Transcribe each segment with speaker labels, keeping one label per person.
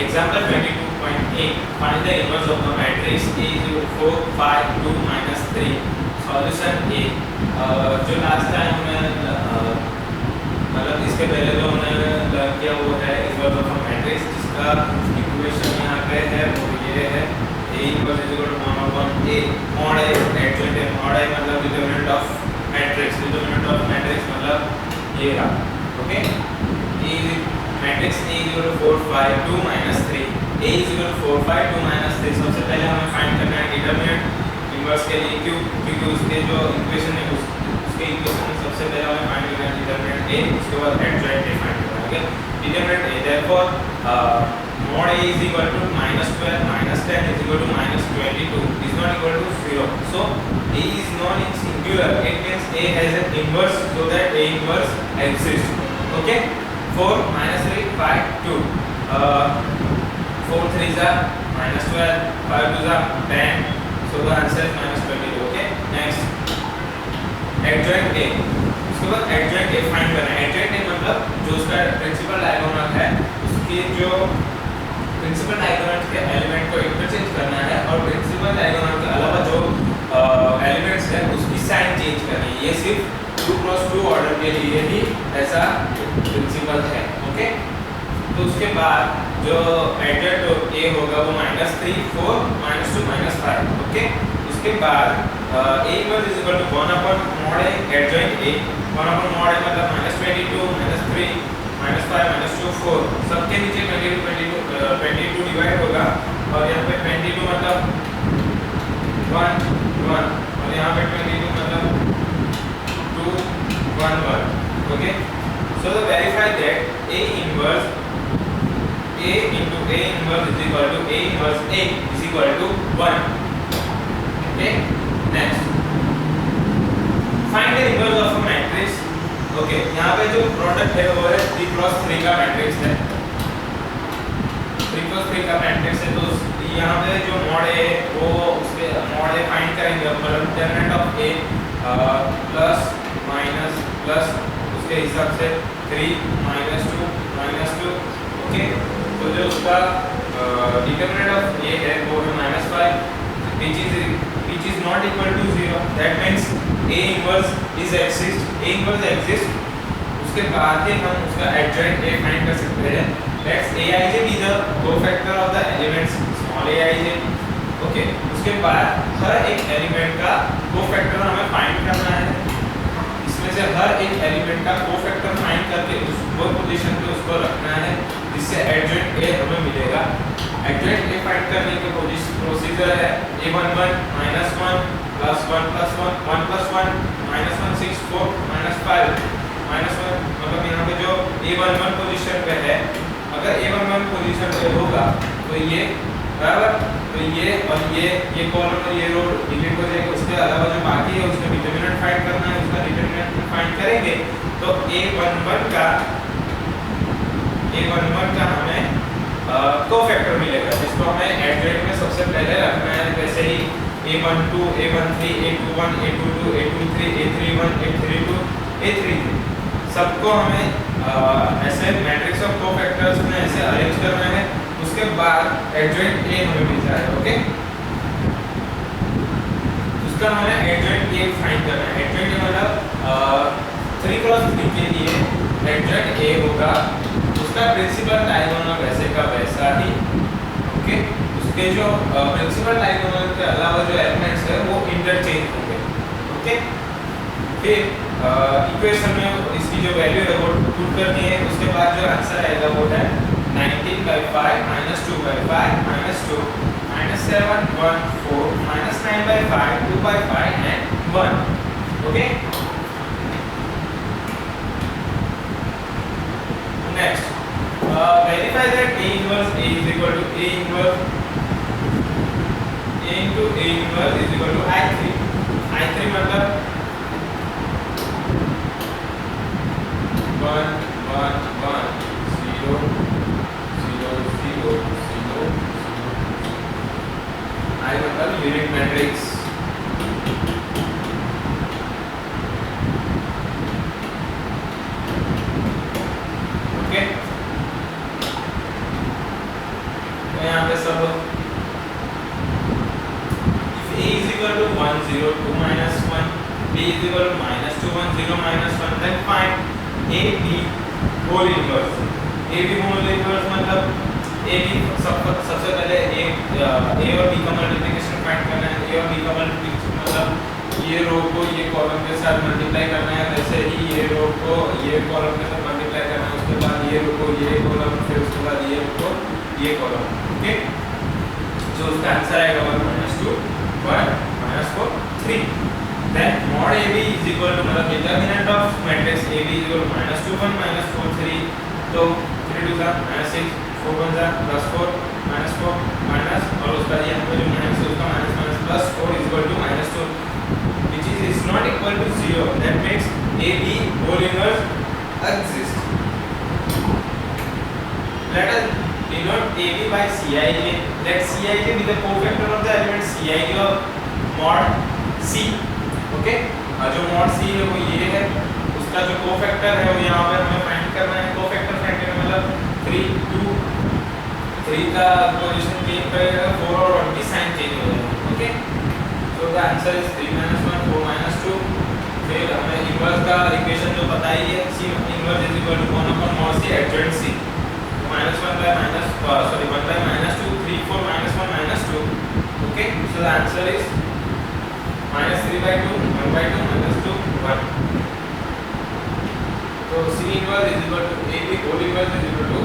Speaker 1: Example 22.8. Find the inverse of the matrix A is equal to 4, 5, 2, minus 3. Solution A. जो last time हमने मतलब इसके पहले जो हमने लर्न किया वो है इन्वर्स ऑफ मैट्रिक्स, जिसका इक्वेशन यहाँ पे है वो ये है A equal to 1/a mod A adjoint है। mod A मतलब determinant of matrix, determinant of matrix मतलब ये रहा। Okay, A matrix A equal to 4, 5, 2, minus 3। A equal to 4, 5, 2, minus 3। सबसे पहले हमें फाइंड करना है डिटरमिनेंट इन्वर्स के लिए, क्यों? क्योंकि उसके जो इक्वेशन है उसके इक्वेशन में सबसे पहले हमें फाइंड करना है डिटरमिनेंट A, उसके बाद एडजॉइंट A फाइंड करना है। Okay, determinant A therefore mod A is equal to -12 -10 is equal to -22 is not equal to 0. So A is non in singular, it means A has an inverse, so that A inverse exists. Okay, 4 -3 5 2 4 3s are -12, 5 2s are 10, so the answer is -22. Okay, next adjoint A। उसके बाद adjoint A find करना है। adjoint A मतलब जो उसका principal diagonal है उसके जो प्रिंसिपल डायगोनल के एलिमेंट को इंटरचेंज करना है, और प्रिंसिपल डायगोनल के अलावा जो एलिमेंट्स है उसकी साइन चेंज करनी है। ये सिर्फ 2x2 ऑर्डर के लिए ही ऐसा प्रिंसिपल है। ओके, तो उसके बाद जो एडजॉइंट A होगा वो -3 4 -2 -5। ओके, उसके बाद A equal is equal to 1/mod A adjoint A। 1/mod A मतलब -22 -3 -5 -2 4, सबके नीचे 22 डिवाइड होगा, और यहाँ पे 22 मतलब 1 1, और यहाँ पे 22 मतलब 2 1 1। Okay, so to verify that A inverse A into A inverse is equal to A inverse A is equal to 1. Okay, next find the inverse of a matrix। Okay, यहाँ पे जो प्रोडक्ट है वो है 3x3 का matrix है। 3x3 का matrix है, तो यहाँ पे जो mod A वो उसके mod A फाइंड करेंगे, मतलब determinant of A plus minus plus उसके हिसाब से 3 -2 -2। ओके, तो जो उसका डिटरमिनेंट ऑफ A है वो है -5, which is not equal to 0। that means A inverse is exist, A inverse exist। उसके बाद ही हम उसका adjoint A फाइंड कर सकते हैं। Let Aij be the cofactor of the elements small aij। Okay, उसके बाद हर एक एलिमेंट का कोफैक्टर हमें फाइंड करना है। इसमें से हर एक एलिमेंट का कोफैक्टर फाइंड करके उस वो पोजीशन पे उसको रखना है, जिससे adjoint A हमें मिलेगा। adjoint A फाइंड करने के प्रोसीजर है A11 -1 +1 +1 1 + 1 -1 6 4 -5 -1, मतलब यहाँ पे जो A11 पोजीशन पे है, अगर A11 पोजीशन पे होगा तो ये बराबर, तो ये और ये कॉलम और ये रो डिलीट हो जाएगा। उसके अलावा जो बाकी है उसका डिटरमिनेंट फाइंड करना है, उसका डिटरमिनेंट फाइंड करेंगे तो A11 का हमें कोफैक्टर मिलेगा, जिसको हमें एडजॉइंट में सबसे पहले रखना है। जैसे ही A12 A13 A21 A22 A23 A31 A32 A33 सबको हमें ऐसे मैट्रिक्स ऑफ कोफैक्टर्स में ऐसे अरेंज करना है। उसके बाद एडजॉइंट A हमें मिल जाएगा। ओके, उसका हमें एडजॉइंट A फाइंड करना है। एडजॉइंट A मतलब 3x3 के लिए एडजॉइंट A होगा उसका प्रिंसिपल डायगोनल वैसे का वैसा ही। ओके, उसके जो प्रिंसिपल डायगोनल के अलावा जो एलिमेंट्स है वो इंटरचेंज होंगे। ओके, फिर इक्वेशन में इसकी जो वैल्यू है वो पुट करनी है। उसके बाद जो आंसर आएगा वो है 19/5 -2/5 -2 -7 1 4 -9/5 2/5 and 1। Okay, next verify that A inverse A is equal to A inverse A into A inverse is equal to I3। I3 मतलब 1 1 1 0 0 0 0 I मतलब यूनिट मैट्रिक्स। यहाँ पे सब if a is equal to 1 0 2 minus 1 b is equal to minus 2 1 0 minus 1 then find a b whole inverse a b whole inverse मतलब a b सबसे पहले a और b का मल्टीप्लिकेशन फाइंड करना है a और b का मल्टीप्लिकेशन मतलब ये रो को ये कॉलम के साथ मल्टीप्लाई करना है वैसे ही ये रो को ये कॉलम के साथ मल्टीप्लाई करना है उसके बाद ये रो को ये कॉलम फिर उसके बाद ये रो को ये कॉलम ओके जो उसका आंसर आएगा 1 -2 1 -4 3 then mod ab is equal to मतलब determinant of matrix ab is equal to -2 1 -4 3 तो 3 2 -6 4 1 +4 -4 माइनस और उसका ये हमको जो माइनस है उसका minus minus plus 4 is equal to -2 which is not equal to 0 that makes AB whole inverse exist. Let us denote AB by Cij. Let Cij be the cofactor of the element Cij of mod C. Okay? और जो mod C है वो ये है उसका जो cofactor है वो यहाँ पर हमें फाइंड करना है cofactor फाइंड करना मतलब 3 2 3 का पोजीशन चेंज करेगा 4 और 1 की साइन चेंज हो जाएगा okay so the answer is 3 -1 4 -2 फिर हमें इनवर्स का इक्वेशन जो पता ही है c inverse is equal to 1 upon mod c adjoint c -1 by -1 by -2 3 4 -1 -2 okay so the answer is -3 by 2 1 by 2 -2 1 so c inverse is equal to ab whole inverse is equal to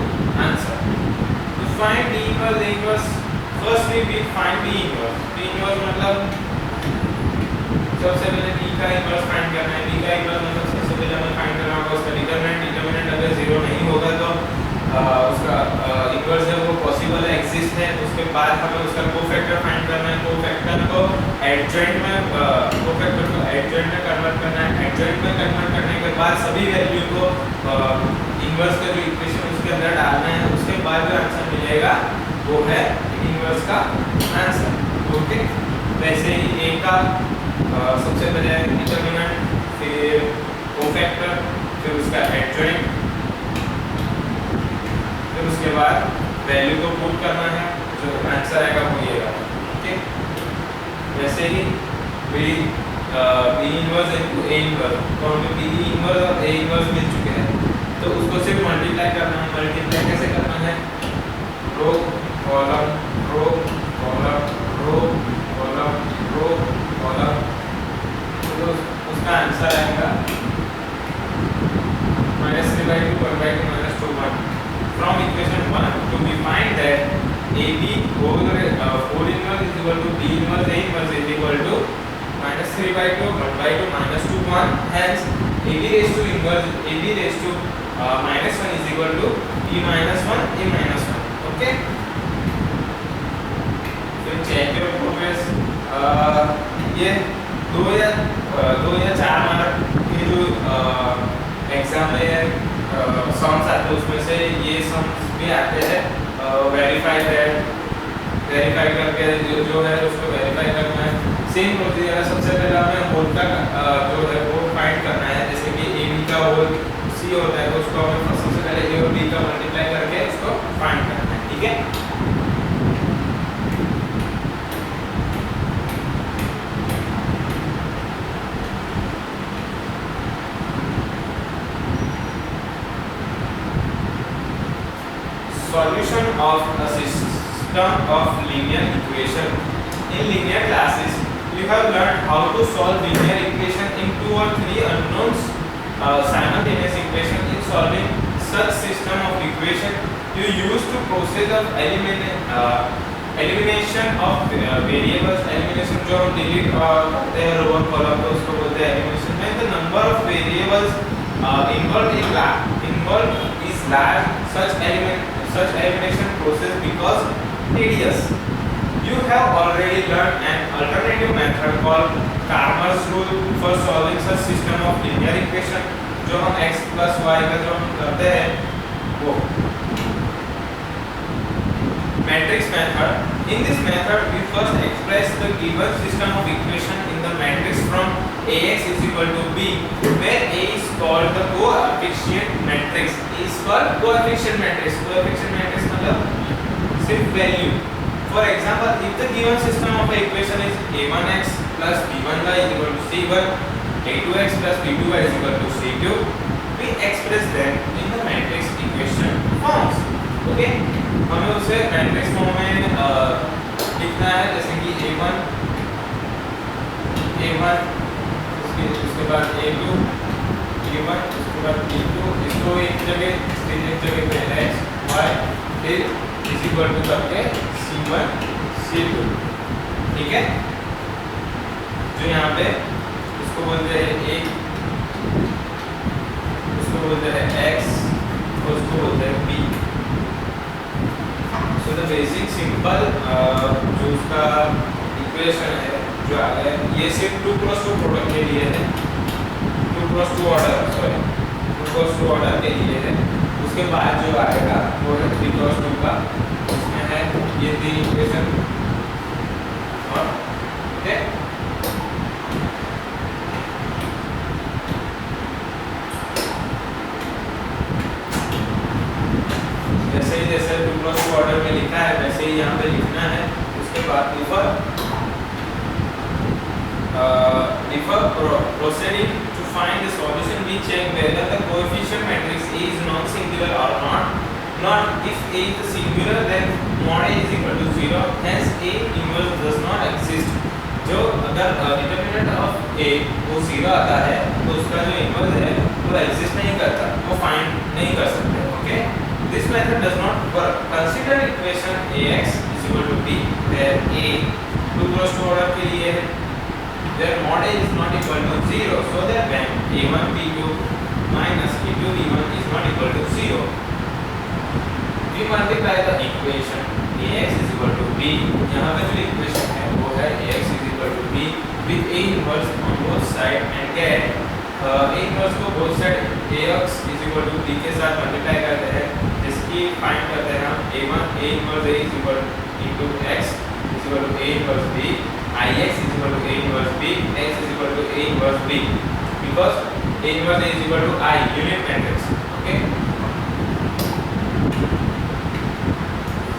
Speaker 1: answer to find d inverse a inverse first we find b inverse मतलब सबसे पहले b का inverse find करना है b का inverse मतलब सबसे पहले हमें फाइंड करना होगा उसका डिटरमिनेंट अगर 0 नहीं होगा तो उसका इनवर्स है वो पॉसिबल है एग्जिस्ट है उसके बाद हमें उसका कोफैक्टर फाइंड करना है कोफैक्टर को एडजॉइंट में कन्वर्ट करना है एडजॉइंट में कन्वर्ट करने के बाद सभी वैल्यू को इनवर्स का जो इक्वेशन उसके अंदर डालना है उसके बाद जो आंसर मिलेगा वो है इनवर्स का आंसर ओके वैसे ही a का सबसे पहले डिटरमिनेंट फिर कोफैक्टर फिर उसका एडजॉइंट फिर उसके बाद वैल्यू को पुट करना है जो आंसर आएगा वो ये आएगा ओके वैसे ही b inverse into a inverse तो हमें b इनवर्स और a इनवर्स मिल चुके हैं तो उसको सिर्फ मल्टीप्लाई करना है मल्टीप्लाई कैसे करना है row column row column row column row column तो उसका आंसर आएगा -3 by 2 1 by 2 -2 1 from equation 1 to we find that AB whole inverse is equal to B inverse A inverse is equal to -3 by 2 1 by 2 -2 1 hence AB raised to inverse AB raised to -1 is equal to B -1 A -1 okay so check your progress ये 2 या 4 mark के जो exam में sums आते हैं उसमें से ये सम्स भी आते हैं वेरीफाई करके जो है उसको वेरीफाई करना है सेम प्रोसीजर है सबसे पहले हमें होल का जो है वो फाइंड करना है जैसे कि ए बी का होल सी होता है तो उसको हमें सबसे पहले ए और बी का मल्टीप्लाई करके उसको फाइंड करना है ठीक है Solution of a system of linear equation. In linear classes, you have learned how to solve linear equation in 2 or 3 unknowns simultaneous equation. In solving such system of equation, you use the process of elimination of variables. Elimination जो हम delete करते हैं row और column तो उसको बोलते हैं elimination. When the number of variables involved is large, such elimination process because tedious. You have already learned an alternative method called Cramer's rule for solving such system of linear equation. जो हम x plus y का जो हम करते हैं वो matrix method. In this method, we first express the given system of equation in the matrix from Ax is equal to b, where A is called the coefficient matrix. A is called coefficient matrix. Coefficient matrix मतलब सिर्फ value. For example, if the given system of the equation is a1x plus b1y is equal to c1, a2x plus b2y is equal to c2, we express them in the matrix equation forms. Okay, हमें उसे matrix form में लिखना है, जैसे कि a1 उसके बाद a2 a1 उसके बाद b2, इसको एक जगह पे x y फिर इज इक्वल टू करके c1 c2, ठीक है। जो यहाँ पे इसको बोलते हैं a, उसको बोलते हैं x और उसको बोलते हैं b। So the basic simple जो उसका इक्वेशन है जो आ गया, ये सिर्फ 2x2 प्रोडक्ट के लिए है, 2x2 ऑर्डर के लिए है। उसके बाद जो आएगा वो है 3x2 का, उसमें है ये 3 इक्वेशन और ठीक है। जैसे 2x2 ऑर्डर में लिखा है वैसे ही यहाँ पे लिखना है। उसके बाद proceeding to find the solution, we check whether the coefficient matrix A is non-singular or not if A is singular then mod A is equal to 0, hence A inverse does not exist। जो अगर determinant of A वो 0 आता है तो उसका जो inverse है वो एग्जिस्ट नहीं करता, वो फाइंड नहीं कर सकते। Okay, this method does not work. Consider equation Ax is equal to B where A 2x2 order के लिए है, their mod A is not equal to 0, so that when a1 b2 minus a2 b1 is not equal to 0, we multiply the equation ax is equal to b। यहाँ पे जो equation है वो है ax is equal to b with a inverse on both side and get a inverse को both side ax is equal to b के साथ multiply करते हैं, जिसकी फाइंड करते हैं हम a1 a inverse a is equal into x is equal to a inverse b, Ix is equal to A inverse B, x is equal to A inverse B, because A inverse A is equal to I, unit matrix। Okay,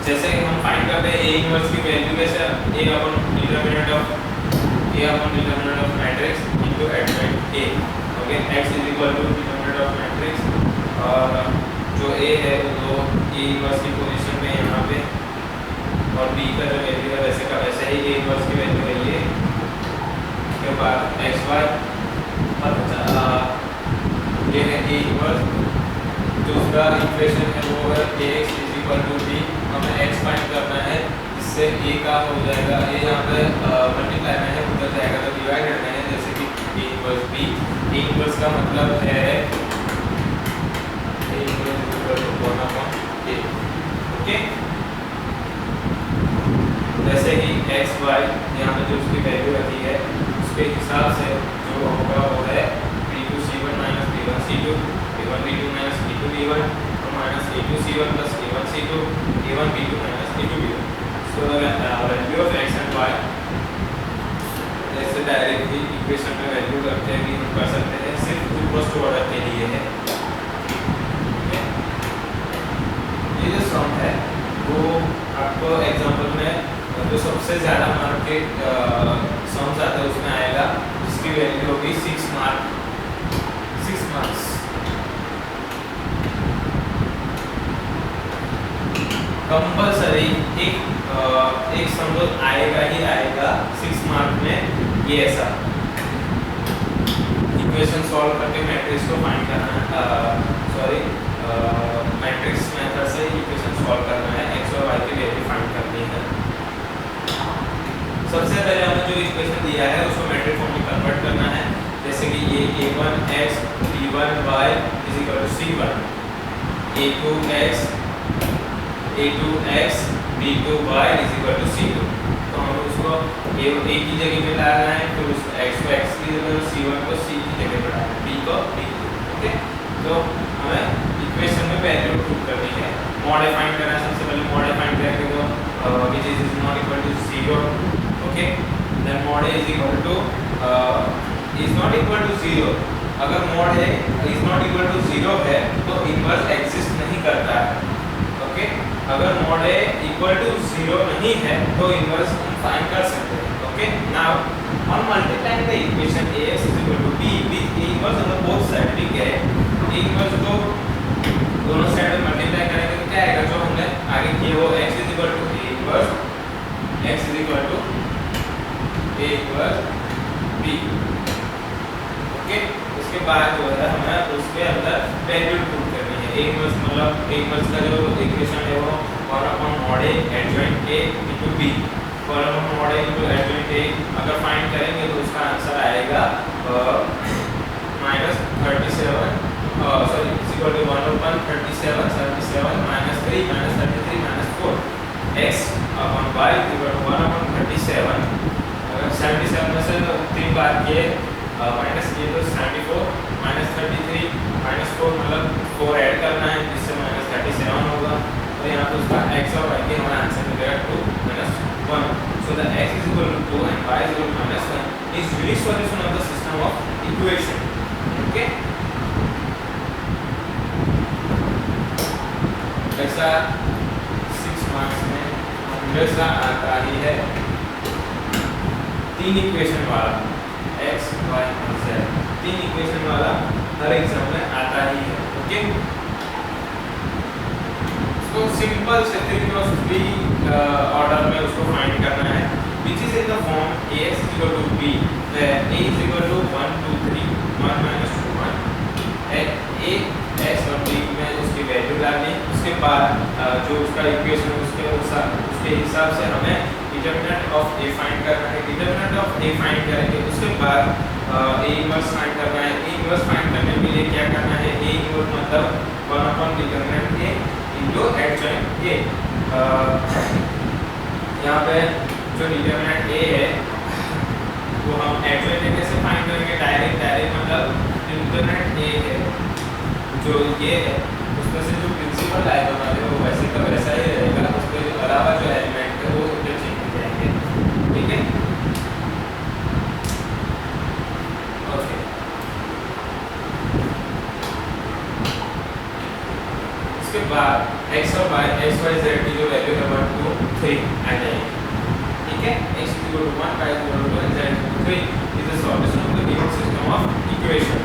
Speaker 1: जैसे हम find करते हैं A inverse की value कैसे, A upon determinant of matrix into adjoint A। Okay, x is equal to determinant of matrix और जो A है वो A inverse की पोजीशन में यहाँ पे, और b का जो वैल्यू है वैसे का वैसे ही A इनवर्स की वैल्यू है ये। उसके बाद x y ये है A इनवर्स, जो उसका इक्वेशन है वो है ax is equal to b। हमें x फाइंड करना है, इससे a का हो जाएगा, a यहाँ पे मल्टीप्लाई में है उधर जाएगा तो डिवाइड करना है, जैसे कि A inverse b। A inverse का मतलब है A inverse is equal to 1 upon a। Okay, जैसे ही x y यहाँ पे जो उसकी वैल्यू रहती है उसके हिसाब से जो होगा वो है b2 c1 minus b1 c2, b1 b2 minus b2 b1 और minus a2 c1 plus a1 c2, a1 b2 minus a2 b1। So the value of x and y ऐसे डायरेक्टली इक्वेशन में वैल्यू करते हैं कि हम कर सकते हैं, सिर्फ 2x2 ऑर्डर के लिए है। ये जो सम है वो आपको एग्जाम्पल में जो सबसे ज़्यादा मार्क के सम्स आते हैं उसमें आएगा, जिसकी वैल्यू होगी 6 मार्क्स। कंपलसरी एक सम तो आएगा ही आएगा 6 मार्क में। ये ऐसा इक्वेशन सॉल्व करके मैट्रिक्स को फाइंड करना है, मैट्रिक्स मेथड से इक्वेशन सॉल्व करना है, x और y की वैल्यू फाइंड करनी है। सबसे पहले हमें जो इक्वेशन दिया है उसको मैट्रिक्स फॉर्म में कन्वर्ट करना है, जैसे कि ये a1x b1y is equal to c1, a2x b2y is equal to c2। तो हमें उसको a की जगह पे डालना है, फिर उस x को x की जगह, c1 को c की जगह पे डालना है, b को b। ओके, तो हमें इक्वेशन में वैल्यू पुट करनी है, मॉडिफाइंग करना है। सबसे पहले मॉडिफाइंग करेंगे तो which is not equal to 0। Okay, then mod A is equal to is not equal to 0। अगर mod A is not equal to 0 है तो इनवर्स एग्जिस्ट नहीं करता है। ओके, अगर मॉड ए इक्वल टू 0 नहीं है तो इनवर्स हम फाइंड कर सकते हैं. Okay, now on multiplying the equation ax is equal to b with a inverse on the both side, ठीक है. a inverse को दोनों साइड में मल्टीप्लाई करेंगे तो क्या आएगा, जो हमने आगे किए वो x is equal to a inverse, x is equal to a inverse b. Okay, उसके बाद जो है हमें उसके अंदर वैल्यू पुट करनी है. a inverse मतलब a inverse का जो इक्वेशन है वो 1 mod a adjoint a into b, column mod into adjoint A अगर फाइंड करेंगे तो उसका आंसर आएगा -37 sorry equal to 1 upon 37 77 -3 -33 -4 x upon y equal to 1 upon 37. अगर 77 में से 3 बार किए माइनस किए तो 74 -33 -4 मतलब 4 ऐड करना है जिससे -37 होगा. तो यहाँ पे उसका x और y के हमारा आंसर मिलेगा 2 - 1. So the x is equal to 2 and y is equal to -1 is unique solution of the system of equation. Okay. ऐसा 6 मार्क्स में हमेशा आता ही है 3 इक्वेशन वाला x y और z, 3 इक्वेशन वाला हर एग्जाम में आता ही है. ओके, तो सिंपल से 3 ऑर्डर में उसको फाइंड करना है which is in the form ax is equal to b where a is equal to 1 2 3 1 minus 2 1 and a x और b में उसकी वैल्यू डालनी. उसके बाद जो उसका इक्वेशन उसके हिसाब से हमें डिटरमिनेंट ऑफ a फाइंड करना है. डिटरमिनेंट ऑफ a फाइंड करेंगे उसके बाद a इनवर्स फाइंड करना है. a इनवर्स फाइंड करने के लिए क्या करना है, a इनवर्स मतलब 1 upon determinant a into adjoint a. यहाँ पे जो डिटरमिनेंट a है वो हम adjoint a कैसे फाइंड करेंगे, डायरेक्ट मतलब डिटरमिनेंट a है जो ये है उसमें से जो प्रिंसिपल डायगोनल है वो वैसे का वैसा ही रहेगा, उसके अलावा जो एलिमेंट है वो इंटरचेंज हो जाएंगे. ठीक है, ओके. उसके बाद x और y x y z की जो वैल्यू है 1 2 3 आ जाएगी. ठीक है, x is equal to 1 y is equal to 2 and z is equal to 3 is the solution of the given system of equation.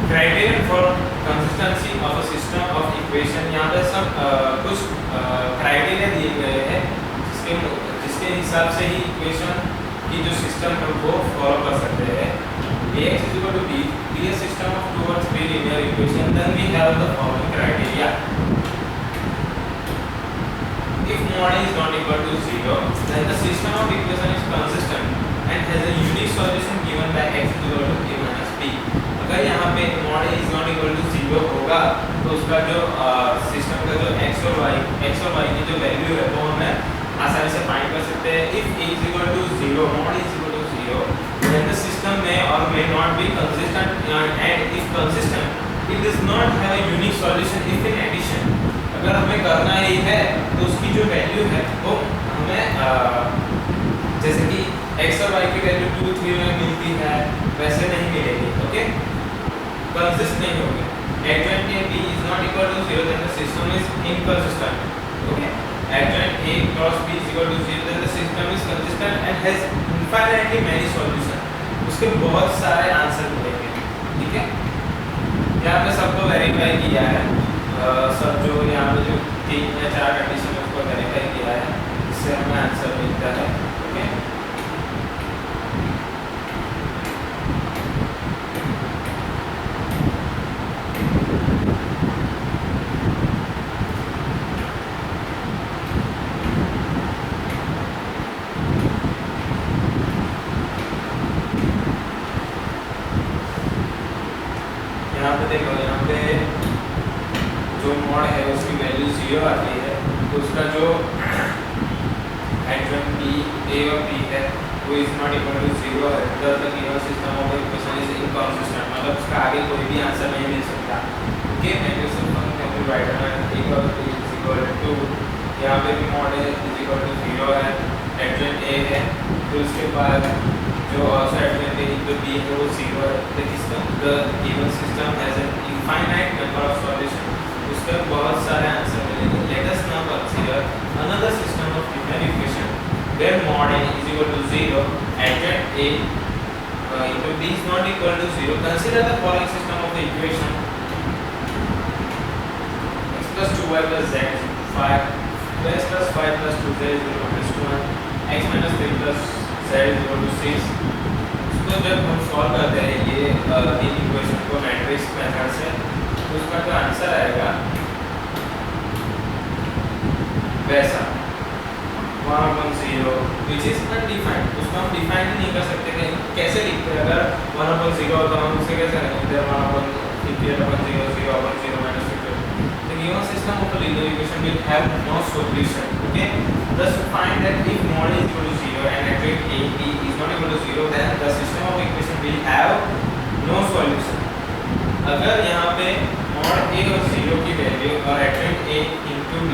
Speaker 1: Criterion for consistency of a system of equation, यहाँ पे सब कुछ criteria दिए गए हैं जिसके हिसाब से ही इक्वेशन की जो सिस्टम है वो फॉलो कर सकते हैं. ax is equal to b be a system of 2 or 3 linear equation, then we have the following criteria. If mod is not equal to 0, then the system of equation is consistent and has a unique solution given by x is equal to a minus b. अगर यहाँ पे mod is not equal to 0 होगा तो उसका जो system का जो x और y की जो वैल्यू है वो हमें आसानी से फाइंड कर सकते हैं. If a is equal to 0, mod is equal to 0, then the system may or may not be consistent, and if consistent, it does not have a unique solution. If in addition, अगर हमें करना ही है तो उसकी जो value है वो हमें जैसे कि x और y की वैल्यू 2 3 में मिलती है वैसे नहीं मिलेगी. ओके, कंसिस्ट नहीं होगी. adjoint a b is not equal to 0, then the system is inconsistent. Okay, adjoint a cross b is equal to 0, then the system is consistent and has infinitely many solutions. उसके बहुत सारे answer मिलेंगे. ठीक है, यहाँ पे सबको verify किया है. सब जो यहाँ पे जो 3 या 4 कंडीशन उसको वेरीफाई किया है, इससे हमें आंसर मिलता है. ओके, यहाँ पे देखो, यहाँ पे जो मॉड है उसकी वैल्यू 0 आती है तो उसका जो adjoint b a और b है वो is not equal to 0 है. thus the given system of the equation is inconsistent, मतलब उसका आगे कोई भी आंसर नहीं मिल सकता. Okay, matrix function can be written as equal to यहाँ पे भी मॉड है is equal to 0 है, adjoint a है तो उसके बाद जो also adjoint a into b है वो 0 है. the given system has an infinite number of solutions. उसके बहुत सारे आंसर मिलेंगे. Let us now consider another system of linear equation where mod n is equal to 0, adjoint a into b is not equal to 0. Consider the following system of the equation: x plus 2y plus z is equal to 5, 2x plus 5 plus 2z is equal to minus 1, x minus 3 plus z is equal to 6. तो जब हम solve करते हैं ये in equation को matrix method से, तो उसका जो आंसर आएगा वैसा 1/0 which is undefined. उसको हम डिफाइन ही नहीं कर सकते कि कैसे लिखते हैं. अगर 1/0 तो हम उसे कैसे लिखते हैं 1/0 0/0 minus 0. The given system of a linear equation will have no solution. Okay, thus we find that if mod is equal to 0 and adjoint a b is not equal to 0, then the system of equation will have no solution. अगर यहाँ पे mod a और 0 की value और adjoint a into b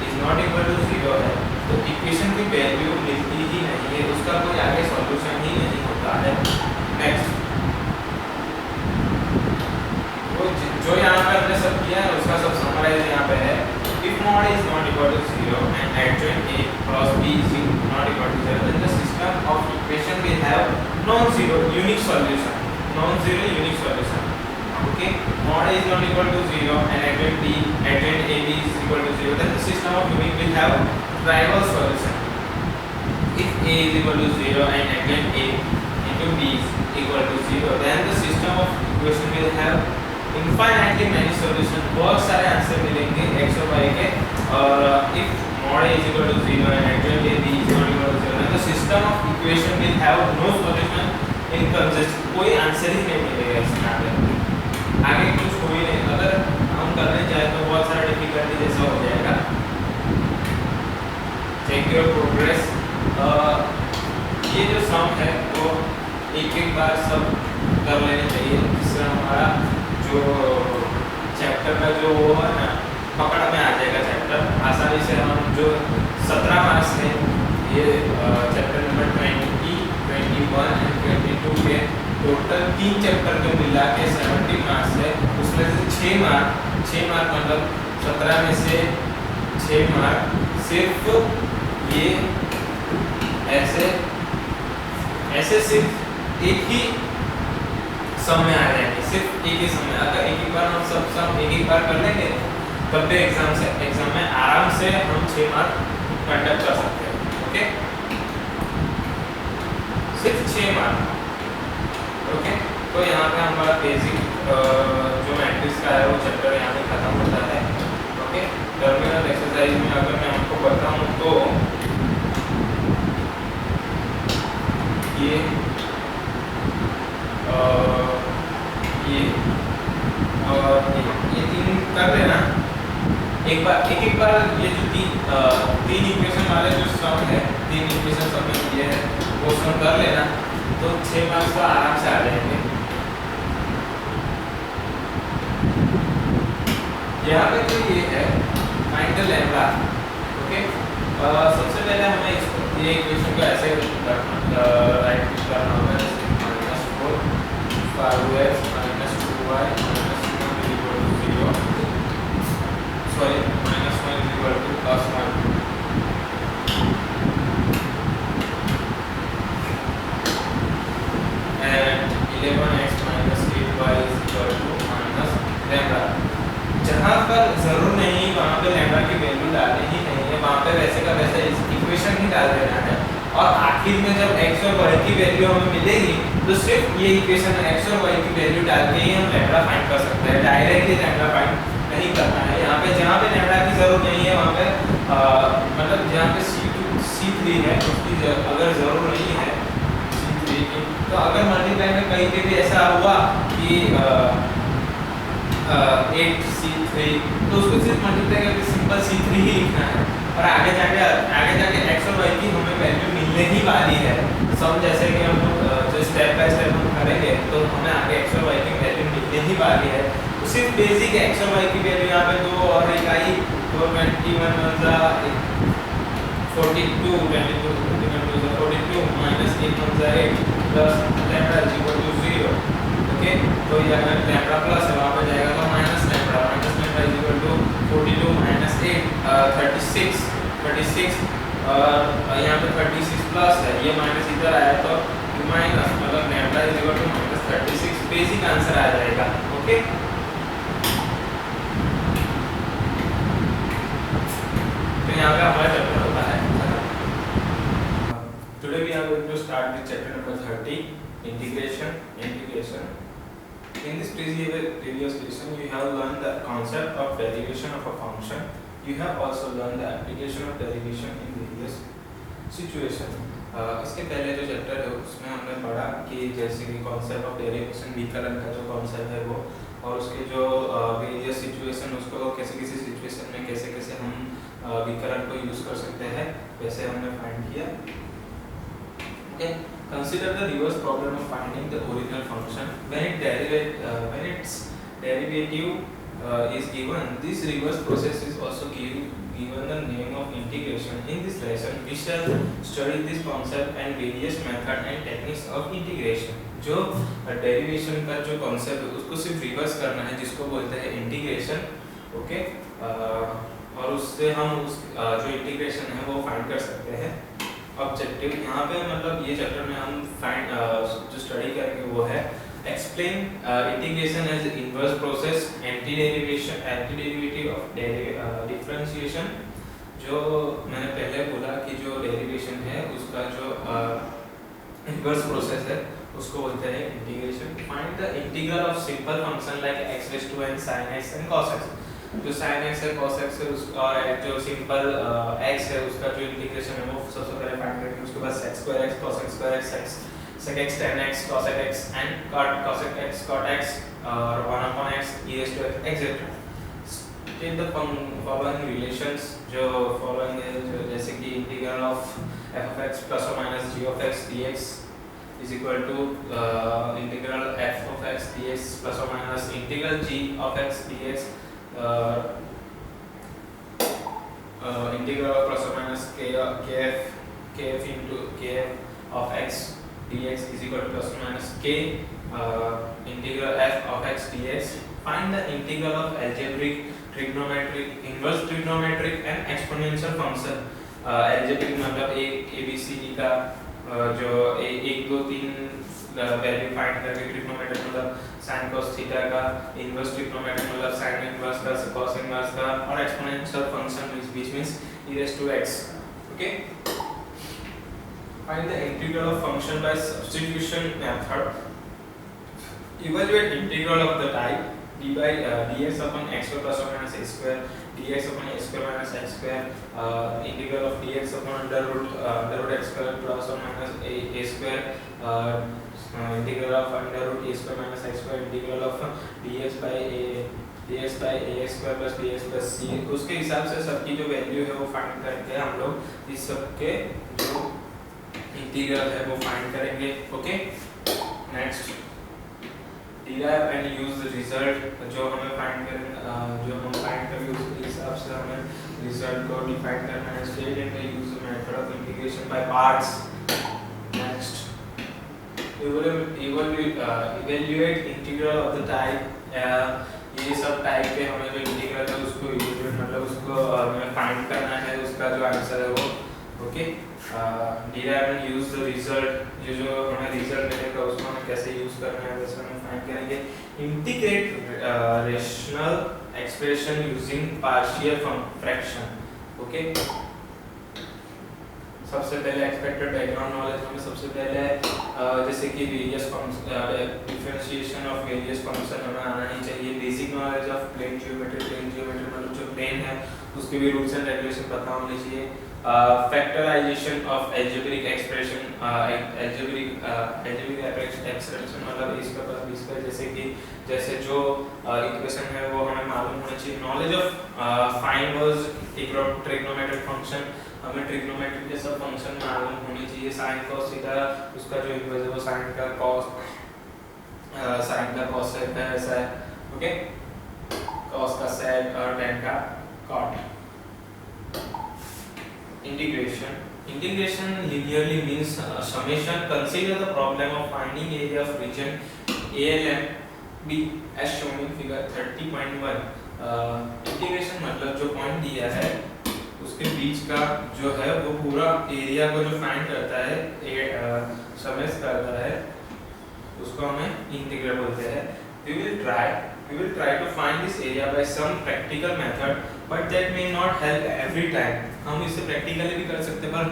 Speaker 1: is not equal to 0 है, तो equation की value मिलती ही नहीं है, उसका कोई आगे सॉल्यूशन ही नहीं होता है. नेक्स्ट, जो यहाँ पे हमने सब किया है उसका सब समराइज यहाँ पे है. If mod is not equal to 0 and adjoint a cross b is not equal to 0, then the system of equation will have non-zero unique solution. Non-zero unique solution. Okay, mod a is not equal to 0 and adjoint ab is equal to 0, then the system of unique will have trivial solution. If a is equal to 0 and adjoint a into b is equal to 0, then the system of equation will have infinitely many solution. बहुत सारे answer मिलेंगे x और y के. और if mod a is equal to 0 and adjoint a b is not equal to 0, then the system of equation will have no solution in consist. कोई answer ही नहीं मिलेगा इसमें आगे कुछ हो ही नहीं. अगर हम करने जाए तो बहुत सारा डिफिकल्टी जैसा हो जाएगा. Check your progress. ये जो सम है वो एक बार सब कर लेने चाहिए, जिससे हमारा जो चैप्टर का जो वो है ना पकड़ में आ जाएगा. चैप्टर आसानी से हम जो 17 मार्क्स है ये चैप्टर नंबर 20, 21 एंड 22 के टोटल 3 चैप्टर को मिला के 70 मार्क्स है. उसमें से 6 मार्क मतलब 17 में से 6 मार्क सिर्फ ये ऐसे सिर्फ एक ही सम में आ जाएंगे. सिर्फ एक ही समय. अगर एक बार हम सब सम एक बार कर लेंगे तब भी एग्जाम में आराम से हम 6 मार्क कंडक्ट कर सकते हैं. ओके, सिर्फ 6 मार्क. ओके, तो यहाँ पे हमारा बेसिक जो मैट्रिक्स का है वो चैप्टर यहाँ पे खत्म होता है. ओके, टर्मिनल एक्सरसाइज में अगर मैं आपको बताऊँ तो ये और ये तीन कर लेना एक बार ये जो तीन इक्वेशन वाले जो सम है, 3 इक्वेशन सम में ये है वो सम कर लेना, तो 6 मार्क्स तो आराम से आ जाएंगे. यहाँ पे तो ये है फाइंड द लैम्ब्डा. ओके, सबसे पहले हमें ये इक्वेशन को ऐसे राइट करना होगा. -4 5x minus 2y minus 1 is equal to 0. Sorry, minus 1 is equal to plus 1. And 11x minus 8y is equal to minus lambda. जहाँ पर जरूर नहीं वहाँ पे लैम्बडा की वैल्यू डालनी ही नहीं है, वहाँ पे वैसे का वैसे इक्वेशन ही डाल देना है. और आखिर में जब x और y की वैल्यू हमें मिलेगी तो सिर्फ ये इक्वेशन x और y की वैल्यू डाल के ही हम लैम्बडा फाइंड कर सकते हैं. डायरेक्टली लैम्बडा फाइंड नहीं करना है. यहाँ पे जहाँ पे लैम्बडा की जरूरत नहीं है वहाँ पे मतलब जहाँ पे C3 है उसकी अगर जरूरत नहीं है C3 की, तो अगर मल्टीप्लाई में कहीं पे भी ऐसा हुआ कि 8C3 तो उसको सिर्फ मल्टीप्लाई करके सिंपल C3 ही लिखना है. और आगे जाके x और y की हमें वैल्यू मिलने ही वाली है. सम जैसे कि हम जो स्टेप बाय स्टेप हम करेंगे तो हमें आगे x और y की वैल्यू मिलने ही वाली है. तो सिर्फ बेसिक x और y की वैल्यू यहाँ पे 2 और एक आई 421 42 minus 8 plus lambda is equal to 0. Okay, तो ये अगर लैम्बडा प्लस है वहाँ पे जाएगा तो minus lambda is equal to 36 और यहाँ पे 36 प्लस है, ये माइनस इधर आया तो माइनस मतलब lambda is equal to minus 36 basic answer आ जाएगा। ओके, तो यहाँ पे हमारा चैप्टर होता है। Today we are going to start with chapter number 30 integration. In this previous lesson you have learned the concept of derivation of a function. You have also learned the application of derivation in various situation। इसके पहले जो chapter है उसमें हमने पढ़ा कि जैसे कि कॉन्सेप्ट ऑफ डेरिवेशन, विकलन का जो कॉन्सेप्ट है वो, और उसके जो वेरियस सिचुएशन, उसको कैसे किसी सिचुएशन में कैसे कैसे हम विकलन को यूज कर सकते हैं, वैसे हमने फाइंड किया। Okay, consider the reverse problem of finding the original function when its derivative is given. This reverse process is also given the name of integration. In this lesson we shall study this concept and various method and techniques of integration। जो derivation का जो concept है उसको सिर्फ reverse करना है, जिसको बोलते हैं इंटीग्रेशन। ओके, और उससे हम उस जो इंटीग्रेशन है वो फाइंड कर सकते हैं। ऑब्जेक्टिव यहाँ पे मतलब ये चैप्टर में हम फाइंड जो स्टडी करेंगे वो है explain integration as inverse process, anti derivative of differentiation. जो मैंने पहले बोला कि जो डेरिवेशन है उसका जो इनवर्स प्रोसेस है उसको बोलते हैं integration. Find the integral of simple function like x raise to n sin x and cos x। जो sin x है cos x है और जो सिंपल x है उसका जो इंटीग्रेशन है वो सबसे पहले फाइंड करेंगे। उसके बाद sec square x cos x square x sec x tan x cos x and cos x cot x और 1 upon x e raised to x etc. State the following relations। जो following है जो जैसे कि integral of f of x plus or minus g of x dx is equal to integral f of x dx plus or minus integral g of x dx integral of plus or minus kf into kf of x dx is equal to plus or minus k integral f of x dx। Find the integral of algebraic, trigonometric, inverse trigonometric and exponential function। algebraic मतलब ABCD का जो 1 2 3 value find करके, trigonometric मतलब sin cos theta का, inverse trigonometric मतलब sin inverse का, cos inverse का, और exponential function which means e raised to x। Okay, find the integral of function by substitution method. Evaluate integral of the type d by dx upon x square plus or minus a square, dx upon a square minus x square, integral of dx upon under root x square plus or minus a square, integral of under root a square minus x square, integral of dx by ax square plus dx plus c। उसके हिसाब से सबकी जो value है वो find करके हम लोग इस सब के जो इंटीग्रल है वो फाइंड करेंगे। Okay, next derive and use the result। जो हमें फाइंड करेंगे जो हम फाइंड करेंगे उसके हिसाब से हमें रिजल्ट को डिफाइन करना है। State and use the method of integration by parts. Next evaluate integral of the type. ये सब टाइप के हमें जो इंटीग्रल है उसको इवैल्यूएट मतलब उसको हमें फाइंड करना है, उसका जो आंसर है वो। Okay, derive and use the result। ये जो हमें रिजल्ट मिलेगा उसको हमें कैसे यूज करना है वैसे हम फाइंड करेंगे। Integrate rational expression using partial fraction. Okay, सबसे पहले एक्सपेक्टेड बैकग्राउंड नॉलेज हमें सबसे पहले जैसे कि various differentiation of various function हमें आना ही चाहिए। Basic knowledge of plane geometry मतलब जो प्लेन है उसके भी रूल्स एंड रेगुलेशन पता होने चाहिए। Factorisation of algebraic expression, algebraic expression मतलब इसका प्लस बी स्क्वायर, जैसे जो इक्वेशन है वो हमें मालूम होना चाहिए। Knowledge of fine verse trigonometric function, हमें ट्रिग्नोमेट्रिक के सब फंक्शन मालूम होनी चाहिए। साइन कॉस थीटा उसका जो इन्वर्स है वो साइन का कॉस है ऐसा है। ओके, कॉस का सेक और tan का cot. Integration linearly means summation। Consider the problem of finding area of region ALMB as shown in figure 30.1। Integration मतलब जो पॉइंट दिया है उसके बीच का जो है वो पूरा एरिया को जो फाइंड करता है, समझ करता है, उसको हमें इंटीग्रल बोलते हैं। we will try to find this area by some practical method, but that may not help every time. हम इसे प्रैक्टिकली भी कर सकते हैं, पर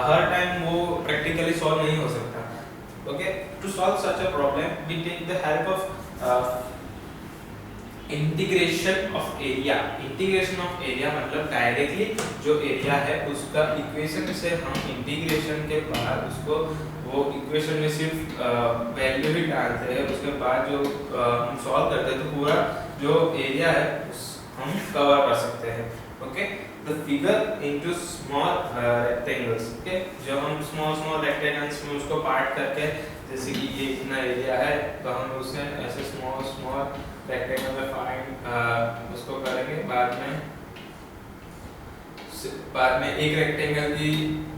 Speaker 1: हर टाइम वो प्रैक्टिकली सॉल्व नहीं हो सकता। Okay, to solve such a problem we take the help of integration of area. Integration of area मतलब डायरेक्टली जो एरिया है उसका इक्वेशन से हम इंटीग्रेशन के बाद उसको वो इक्वेशन में सिर्फ वैल्यू ही डालते हैं, उसके बाद जो हम सॉल्व करते हैं तो पूरा जो एरिया है हम कवर कर सकते हैं। Okay, the figure into small rectangles. Okay, जो हम स्मॉल रेक्टेंगल्स में उसको पार्ट करके, जैसे कि ये इतना एरिया है तो हम उसे ऐसे स्मॉल रेक्टेंगल में फाइंड उसको करेंगे। बाद में एक रेक्टेंगल की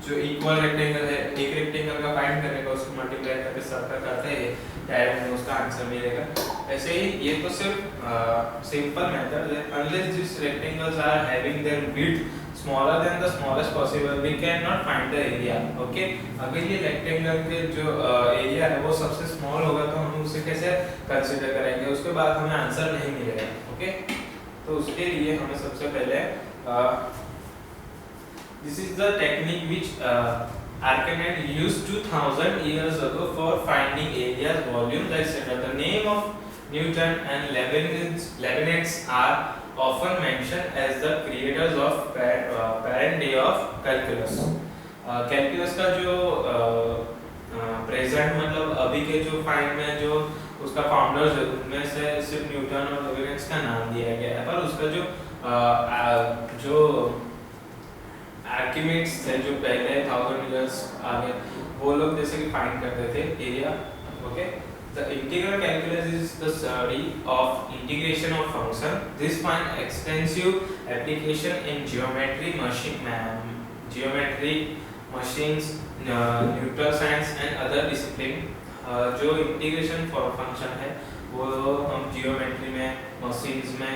Speaker 1: जो इक्वल रेक्टेंगल है, एक रेक्टेंगल का फाइंड करने का उसको मल्टीप्लाई करके सर्कल करते हैं, डायरेक्ट में उसका आंसर मिलेगा। ऐसे ही ये तो सिर्फ सिंपल मेथड है। Unless this rectangles are having their width smaller than the smallest possible we cannot find the area. Okay, अगर ये रेक्टेंगल के जो एरिया है वो सबसे स्मॉल होगा तो हम उसे कैसे कंसीडर करेंगे, उसके बाद हमें आंसर नहीं मिलेगा। ओके, तो उसके लिए हमें सबसे पहले this is the technique which Archimedes used 2000 years ago for finding areas, volumes, etc. The name of Newton and Leibniz are often mentioned as the creators of parent day of calculus. Calculus का जो present मतलब अभी के जो find में जो उसका founders है उनमें से सिर्फ न्यूटन और लेविनिस का नाम दिया गया है, पर उसका जो आर्किमिडीज थे जो पहले 1000 इयर्स आगे, वो लोग जैसे कि फाइंड करते थे area. Okay, the integral calculus is the study of integration of function. This finds extensive application in geometry machines, nuclear science and other discipline. जो इंटीग्रेशन फंक्शन है वो हम जियोमेट्री में, मशीन्स में,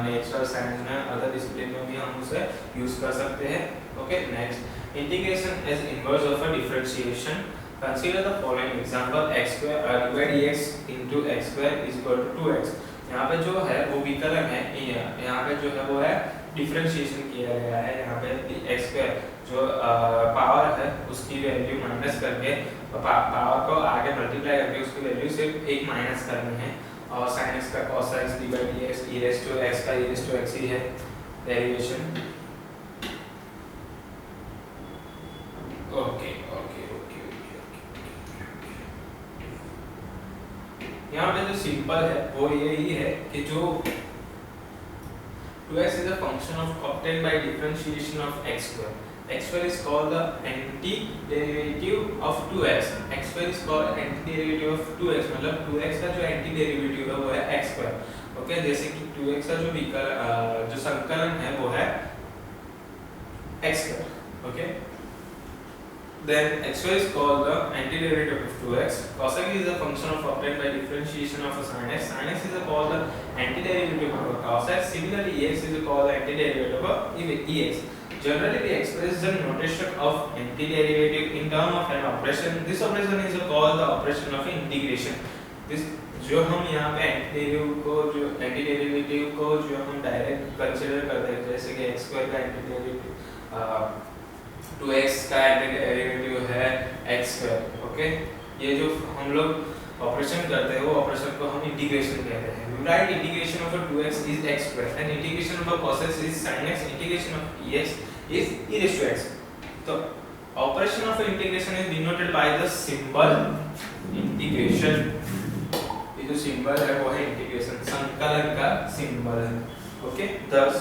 Speaker 1: नेचुरल साइंस में, other discipline में भी हम उसे यूज कर सकते हैं। Okay, next, integration is inverse of a differentiation. Consider the following example: x square divided dx into x square is equal to 2x। यहाँ पे जो है वो विकलन है, यहाँ पे जो है वो है डिफरेंशिएशन किया गया है। यहाँ पे x square जो पावर है उसकी वैल्यू माइनस करके पावर को आगे मल्टीप्लाई करके उसकी वैल्यू सिर्फ एक माइनस करनी है, और sin x का cos x divide dx e raised to x का e raised to x ही है डेरिवेशन। ओके, यहाँ पे जो सिंपल है वो यही है कि जो 2x is a function of obtained by differentiation of x square. X square is called the antiderivative of 2x. X square is called antiderivative of 2x, मतलब 2x का जो antiderivative है वो है x square. ओके, जैसे कि 2x का जो संकलन है वो है x square. Okay, then x square is called the antiderivative of 2x. Cos x is a function of obtained by differentiation of a sin x. Sin x is called the antiderivative of a cos x. Similarly, x is called the antiderivative of ex. Generally, we express the notation of antiderivative in terms of an operation. This operation is called the operation of integration. This जो हम यहाँ पे antiderivative को जो हम direct consider करते हैं, जैसे कि x स्क्वायर का एंटीडेरिवेटिव 2x का एंटीडेरिवेटिव है x स्क्वायर। ओके, ये जो हम लोग ऑपरेशन करते हैं वो ऑपरेशन को हम इंटीग्रेशन कहते हैं। We write integration of 2x is x square and integration of cos x is sin x, integration of ex is e raised to x. तो operation of integration is denoted by the symbol integration। ये जो symbol है वो है integration, संकलन का symbol है। Okay, thus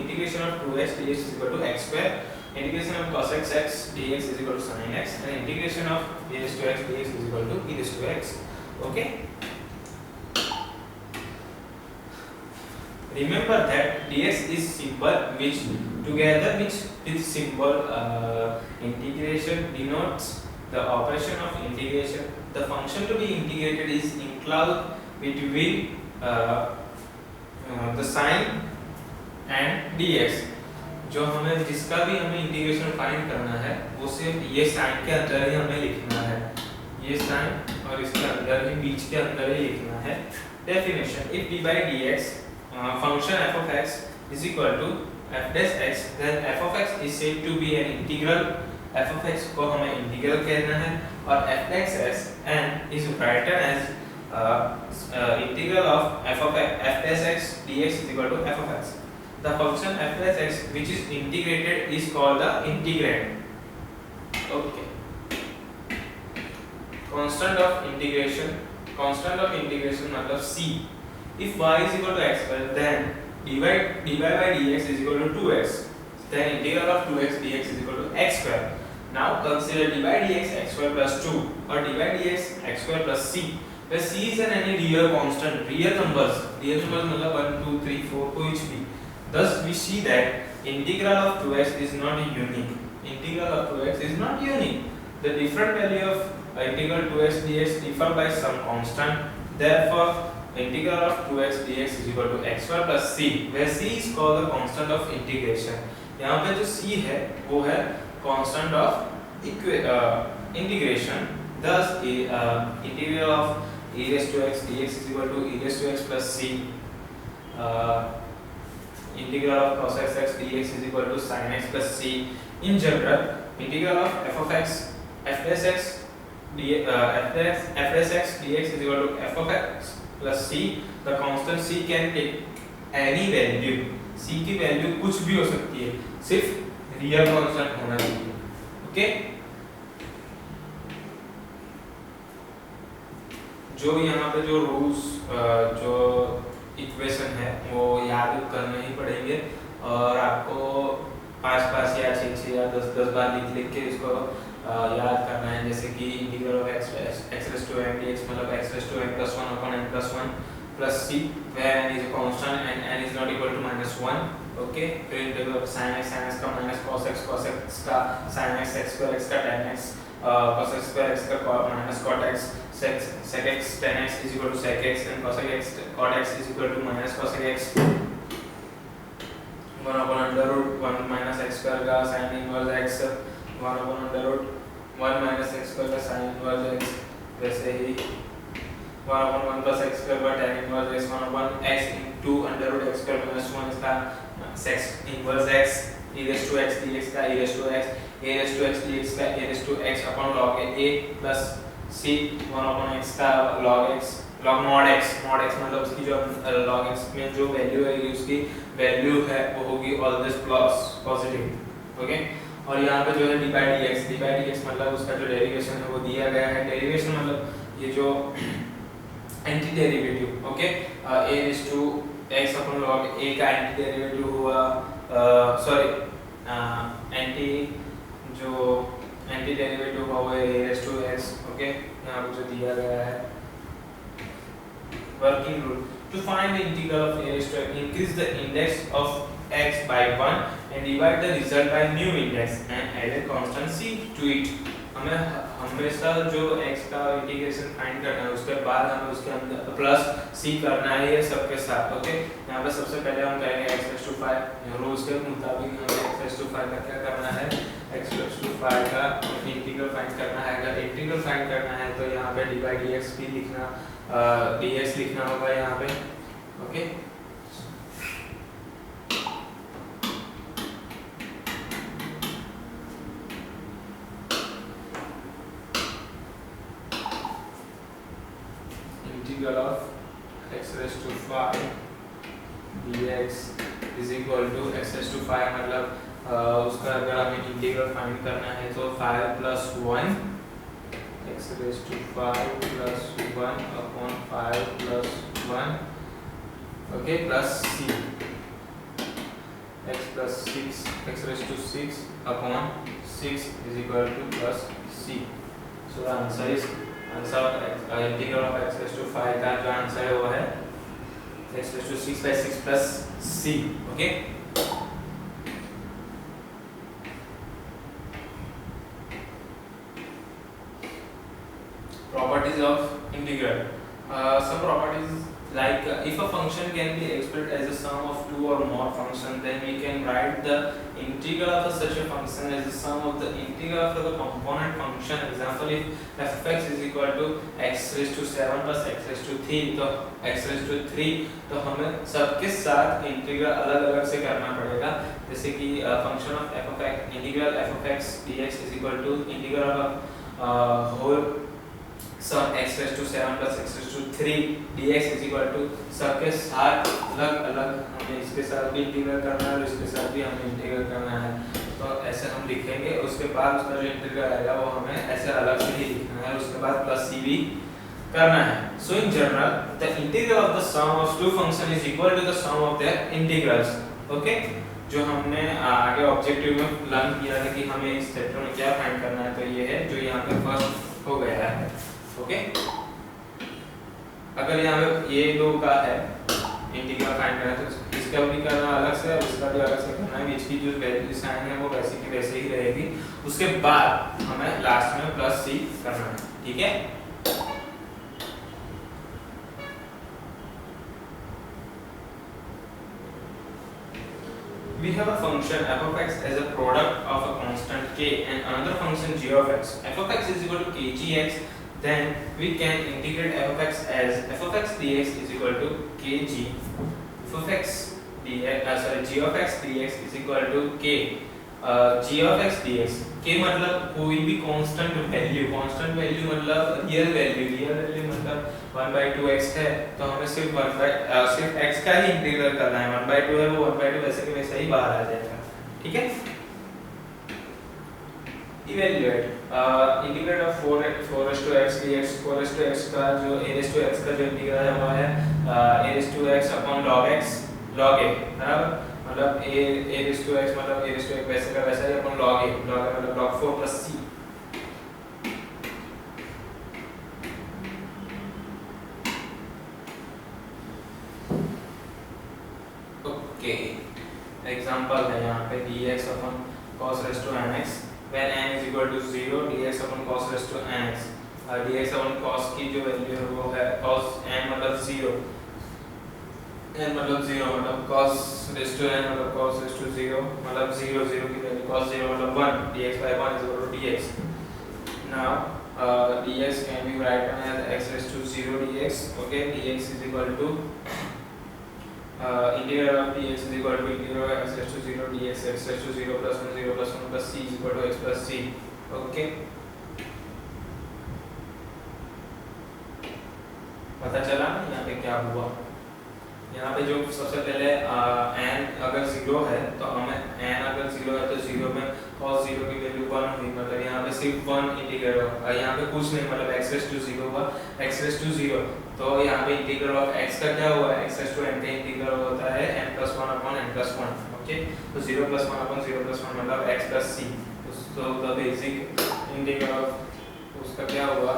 Speaker 1: integration of 2x dx is equal to x square, integration of cos x dx is equal to sin x, and integration of e raised to x dx is equal to e raised to x. Okay, remember that dx is symbol which together with symbol integration denotes the operation of integration. The function to be integrated is enclosed between the sin and dx. जो हमें जिसका भी हमें integration find करना है वो सिर्फ ये साइन के अंदर ही हमें लिखना है, ये साइन और इसके अंदर ही बीच के अंदर ही लिखना है। Definition, if d by d x function f of x is equal to f dash x, then f of x is said to be an integral. F of x को हमें इंटीग्रल कहना है और f dash x and is written as integral of f dash x dx is equal to f of x. The function f dash x which is integrated is called the integrand. Okay. Constant of integration मतलब c. If y is equal to x square, then dy by dx is equal to 2x. Then integral of 2x dx is equal to x square. Now consider dy dx x square plus 2 or dy dx x square plus c. where c is an any real constant, real numbers मतलब 1 2 3 4 कुछ भी. Thus we see that integral of 2x is not unique. Integral of 2x is not unique. The different value of integral 2x dx differ by some constant. Therefore integral of 2x dx is equal to x square plus c, where c is called the constant of integration. यहाँ पे जो c है वो है constant of integration. Thus integral of e raised to x dx is equal to e raised to x plus c. Integral of cos x dx is equal to sin x plus c. In general, integral of f of x f dash x dx is equal to f of x plus c. The constant c can take any value. c की value कुछ भी हो सकती है, सिर्फ real constant होना चाहिए. Okay, जो यहाँ पे जो रूल्स जो इक्वेशन है वो याद करने ही पड़ेंगे और आपको 5 या 6 या 10 बार लिख के इसको याद करना है. जैसे कि integral of x raise to m dx मतलब x raise to m plus 1 upon m plus 1 plus c, where n is a constant and n is not equal to -1. Okay, फिर इंटीग्रल ऑफ sin x का minus cos x का sin x square x का tan x cos x square x का minus cot x sec x tan x is equal to sec x and cosec x cot x is equal to minus cosec x. 1 upon under root 1 minus x square का sin inverse x, 1 upon under root 1 minus x square का sin inverse x, वैसे ही 1 upon 1 plus x square का tan inverse x, 1 upon x into under root x square minus 1 इसका sec inverse x, e raised to x dx का e raised to x, a raised to x dx का a raised to x upon log a plus c 1 upon x का log x log mod x मतलब उसकी जो log x में जो value है उसकी वैल्यू है वो होगी ऑलवेज प्लस पॉजिटिव. ओके, और यहाँ पे जो है डी बाई डी एक्स मतलब उसका जो डेरिवेशन है वो दिया गया है. डेरिवेशन मतलब ये जो anti derivative. Okay, a raise to x upon log a का एंटी डेरिवेटिव हुआ, एंटी डेरिवेटिव हुआ a raise to x. Okay, यहाँ पे जो दिया गया है working rule to find the integral of a raised to x, increase the index of x by 1 and divide the result by new index and add a constant c to it. हमें हमेशा जो x का integration find करना है उसके बाद हमें उसके अंदर प्लस c करना है ये सबके साथ. ओके, यहाँ पे सबसे पहले हम करेंगे x रेज़ टू 5 रूल्स के मुताबिक हमें x रेज़ टू 5 का क्या करना है, x रेज़ टू 5 का इंटीग्रल फाइंड करना है. अगर इंटीग्रल फाइंड करना है तो यहाँ पे डी बाई डी एक्स भी लिखना dx लिखना होगा यहाँ पे. Okay, integral of x raise to 5 dx is equal to x raise to 5 मतलब उसका अगर हमें इंटीग्रल फाइंड करना है तो 5 plus 1 x raised to 5 plus 1 upon 5 plus 1, okay, plus c x plus 6 x raised to 6 upon 6 is equal to plus c. So the answer is integral of x raised to 5 का जो answer है वो है x raised to 6 by 6 plus c. okay, properties of integral. Some properties like if a function can be expressed as a sum of two or more functions, then we can write the integral of such a function as the sum of the integral of the component function. Example, if f of x is equal to x raised to 7 plus x raised to 3, तो x raised to 3 तो हमें सबके साथ integral अलग अलग से करना पड़ेगा। जैसे कि function of f of x, integral f of x dx is equal to integral of whole sum x raised to 7 plus x raised to 3 dx is equal to सबके साथ अलग अलग हमें इसके साथ भी इंटीग्रल करना है और इसके साथ भी हमें इंटीग्रल करना है। तो ऐसे हम लिखेंगे, उसके बाद उसका जो इंटीग्रल आएगा वो हमें ऐसे अलग से ही लिखना है, उसके बाद प्लस c भी करना है। So in general the integral of the sum of two function is equal to the sum of their integrals. Okay, जो हमने आगे ऑब्जेक्टिव में लर्न किया था कि हमें इस चैप्टर में क्या फाइंड करना है, तो ये है जो यहाँ पे फर्स्ट हो गया है। ओके, अगर यहाँ पे ये दो का है इंटीग्रल फाइंड करना है तो इसका भी करना अलग से और इसका भी अलग से करना है। इसकी जो वैल्यू साइन है वो वैसे की वैसे ही रहेगी, उसके बाद हमें लास्ट में प्लस c करना है। ठीक है, we have a function f of x as a product of a constant k and another function g of x. F of x is equal to kgx, then we can integrate f of x as f of x dx is equal to kg. F of x dx g of x dx is equal to k g of x dx। k मतलब कोई भी constant value मतलब real value मतलब 1/2x है, तो हमें सिर्फ सिर्फ x का ही इंटीग्रल करना है। 1/2 है वो 1/2 वैसे के वैसे ही बाहर आ जाएगा। ठीक है, evaluate integrate of 4x dx। 4x का जो a(x) का जो इंटीग्रल है वो है a(x) upon log x log a, बराबर मतलब a(x) मतलब a(x) वैसे का वैसा ही अपन log a मतलब log 4 plus c। Okay, example है यहाँ पे dx upon cos raised to nx when n is equal to 0, dx upon cos raised to nx। dx upon cos की जो वैल्यू है वो है cos n मतलब 0, n मतलब 0 मतलब cos raised to n मतलब cos raised to 0 मतलब 0 0 की वैल्यू cos 0 मतलब 1, dx by 1 is equal to dx। now dx can be written as x raised to 0 dx। okay, dx is equal to integral of dx is equal to integral of x raised to 0 dx, x raised to 0 plus 1 0 plus 1 plus c is equal to x plus c। okay, पता चला यहाँ पे क्या हुआ। यहाँ पे जो सबसे पहले n अगर 0 है तो हमें n अगर 0 है तो 0 में cos 0 की वैल्यू 1 हुई, मतलब यहाँ पे सिर्फ 1 इंटीग्रल होगा, यहाँ पे कुछ नहीं मतलब x raised to 0 हुआ, x raised to 0 तो यहाँ पे इंटीग्रल ऑफ x का क्या हुआ, x raised to n का इंटीग्रल होता है n plus 1 upon n plus 1। Okay, तो 0 plus 1 upon 0 plus 1 मतलब x plus c। तो द बेसिक इंटीग्रल ऑफ उसका क्या हुआ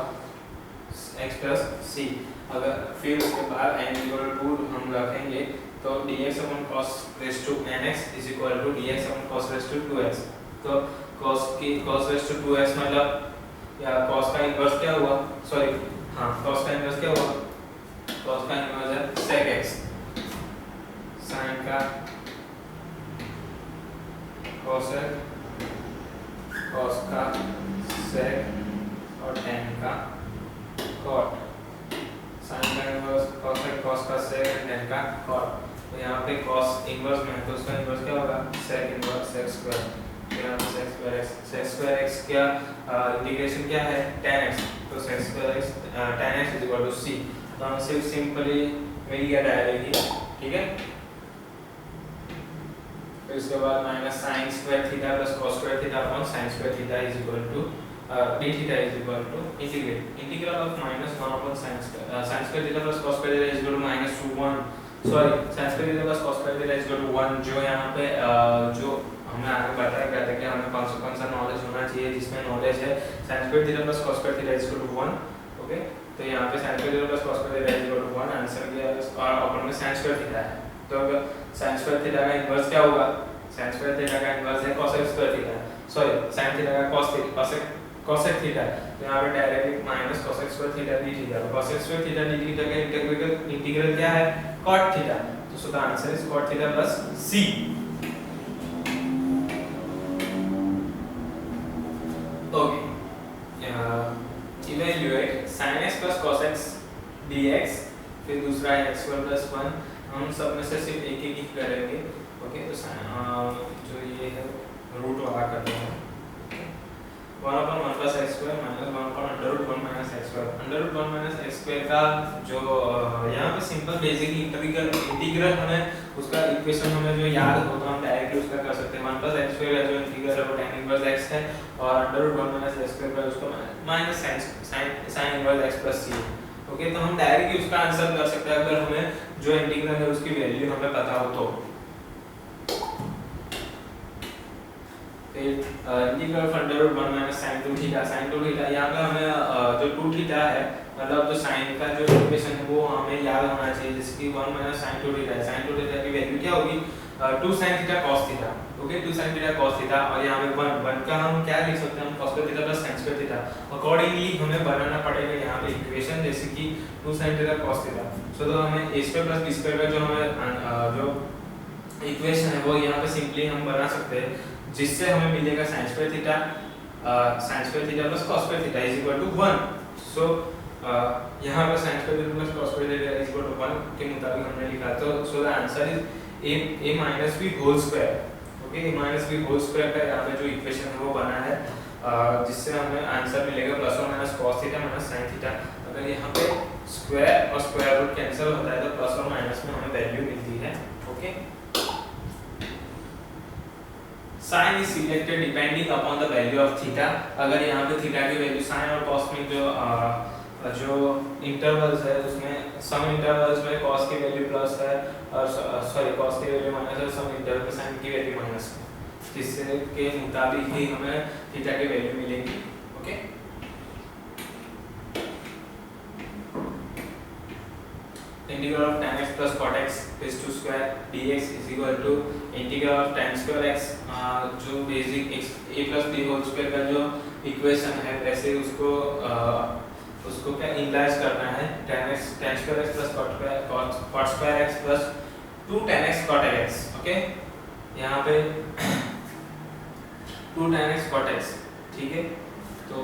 Speaker 1: x plus c। अगर फिर उसके बाद n equal to 2 हम रखेंगे तो dx upon cos raised to nx is equal to dx upon cos raised to 2x। तो cos raised to 2x मतलब या cos का इनवर्स क्या हुआ, सॉरी हाँ cos का इनवर्स क्या हुआ, cos का इनवर्स है sec x, sin का cosec, cos का sec और tan का cot। sin का इनवर्स cosec, cos का sec और tan का cot। तो यहाँ पे cos इनवर्स में है तो उसका इनवर्स क्या होगा, sec इनवर्स sec स्क्वायर। यहाँ पे sec स्क्वायर x क्या इंटीग्रेशन क्या है tan x, तो sec square x tan x is equal to c। तो हम सिर्फ सिंपली मिल गया डायरेक्टली। ठीक है, फिर उसके बाद minus sin square theta plus cos square theta upon sin square theta is equal to d theta is equal to integral of -1 upon sin square theta plus cos square theta is equal to -1, sorry sin square theta plus cos square theta is equal to 1। जो यहाँ पे जो हमने आगे बताया गया था कि हमें कौन सा नॉलेज होना चाहिए, जिसमें नॉलेज है sin square theta plus cos square theta is equal to 1। Okay, तो यहाँ पे sin square theta plus cos square theta is equal to 1 answer किया और अपन में sin स्क्वायर थीटा है। तो अगर sin स्क्वायर थीटा का इनवर्स क्या होगा, sin स्क्वायर थीटा का इनवर्स है cos square theta, sorry sin theta का cos cosec थीटा, तो यहाँ पे directly minus cosec square theta D theta, cosec square theta D theta का इंटीग्रल क्या है, cot थीटा, तो so the answer is cot theta plus c। Okay, evaluate sin x plus cos x dx, फिर दूसरा है x square plus 1, हम सब में से सिर्फ एक ही करेंगे। ओके, तो जो ये है रूट वाला करते हैं 1/1 plus x square minus 1/√1 minus x square, √1 minus x square का जो यहाँ पे सिंपल बेसिक इंटीग्रल हमें उसका इक्वेशन हमें जो याद होगा हम डायरेक्टली उसका कर सकते हैं। 1 plus x square का जो इंटीग्रल है वो tan इनवर्स x है और √1 minus x square का उसका minus sin inverse x plus c। Okay, तो हम डायरेक्टली उसका आंसर कर सकते हैं अगर हमें जो इंटीग्रल है उसकी वैल्यू हमें पता हो तो। Integral of √1 minus sin 2 theta, sin 2 theta यहाँ पे हमें जो 2 थीटा है मतलब जो sin का जो इक्वेशन है वो हमें याद होना चाहिए, जैसे कि 1 minus sin 2 थीटा है, sin 2 थीटा की वैल्यू क्या होगी 2 sin theta cos theta. Okay, 2 sin theta cos theta, और यहाँ पे 1 का हम क्या लिख सकते हैं, हम cos theta plus sin square theta, accordingly हमें बनाना पड़ेगा यहाँ पे इक्वेशन, जैसे कि 2 sin थीटा cos थीटा। सो तो हमें a square plus b square का जो हमें जो इक्वेशन है वो यहाँ पे सिंपली हम बना सकते हैं, जिससे हमें मिलेगा sin square theta plus cos square theta is equal to 1। So यहाँ पे sin square theta plus cos square theta is equal to 1 के मुताबिक हमने लिखा, तो so the answer is a minus b whole square. Okay, a minus b whole square का यहाँ पे जो इक्वेशन है वो बना है, जिससे हमें आंसर मिलेगा प्लस और minus cos theta minus sin theta. अगर यहाँ पे स्क्वायर और स्क्वायर रूट कैंसिल होता है तो प्लस और माइनस में हमें वैल्यू मिलती है। Okay, sin is selected depending upon the value of theta। अगर यहाँ पे थीटा की वैल्यू sin और cos में जो इंटरवल्स है उसमें सम इंटरवल्स में cos की वैल्यू प्लस है और सॉरी cos की वैल्यू माइनस है, सम इंटरवल में sin की वैल्यू माइनस है, जिससे के मुताबिक ही हमें थीटा की वैल्यू मिलेगी। Okay, integral of tan x plus cot x raised to square dx is equal to integral of tan square x, जो basic a plus b whole square का जो इक्वेशन है वैसे उसको क्या इनलाइज करना है, tan square x plus cot square x plus 2 tan x cot x। Okay, यहाँ पे 2 tan x cot x, ठीक है, तो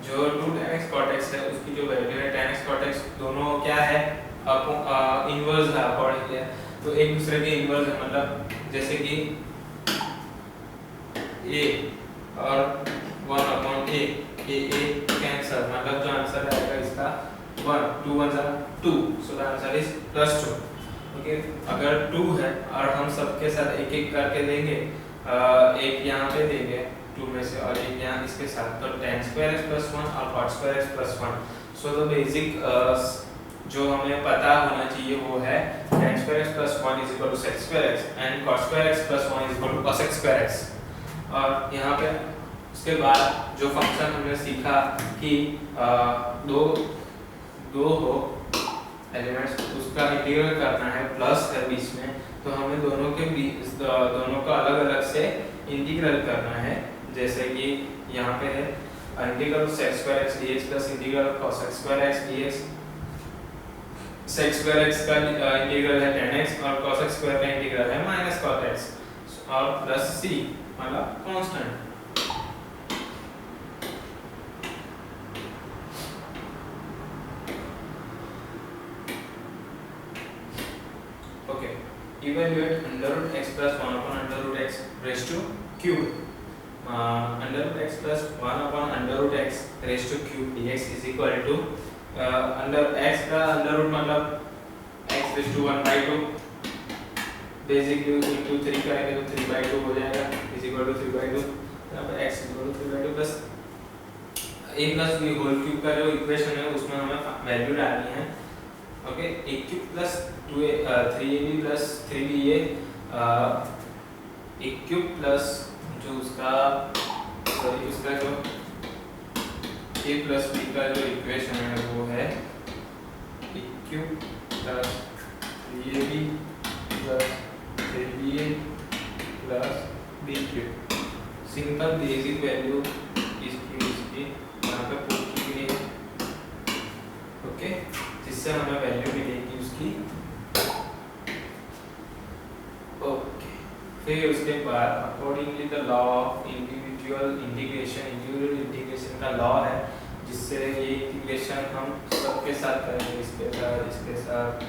Speaker 1: जो 2 tan x cot x है उसकी जो वैल्यू है tan x cot x दोनों क्या है इनवर्स है, अकॉर्डिंग है, तो एक दूसरे के इनवर्स है, मतलब जैसे कि a और 1/a कैंसल, मतलब जो आंसर आएगा इसका 1 2 1 2, सो द आंसर इज +2। ओके, अगर 2 है और हम सबके साथ एक एक करके देंगे, एक यहाँ पे देंगे 2 में से और एक यहाँ इसके साथ, तो tan square x plus 1 और cot square x plus 1। So the basic जो हमें पता होना चाहिए वो है tan square x plus 1 is equal to sec square x and cot square x plus 1 is equal to cosec square x। और यहाँ पे उसके बाद जो फंक्शन हमने सीखा कि दो हो एलिमेंट्स, उसका इंटीग्रल करना है, प्लस है बीच में, तो हमें दोनों का अलग अलग से इंटीग्रल करना है, जैसे कि यहाँ पे है integral of sec square x dx plus integral of cosec square x dx। sec square x का इंटीग्रल है tan x और cosec square का इंटीग्रल है माइनस cot x और प्लस c मतलब constant. Okay, evaluate √x plus 1/√x raised to cube, √x plus 1/√x raised to cube dx is equal to under x का under root मतलब x raised to 1/2, basically into 3 करेंगे तो 3/2 हो जाएगा is equal to 3/2। यहाँ पे x is equal to 3/2 plus a plus b whole cube का जो इक्वेशन है उसमें हमें वैल्यू डालनी है। Okay, a cube plus 3ab plus 3ba, a cube plus जो उसका जो a प्लस b का जो इक्वेशन है वो है a cube plus 3ab plus 3ba plus b cube. Simple basic value इसकी यहाँ पे पुट की गई है, ओके, जिससे हमें वैल्यू मिलेगी उसकी, ओके। फिर उसके बाद accordingly the law of individual integration का लॉ है, जिससे ये इंटीग्रेशन हम सबके साथ करेंगे, इसके साथ, इसके साथ,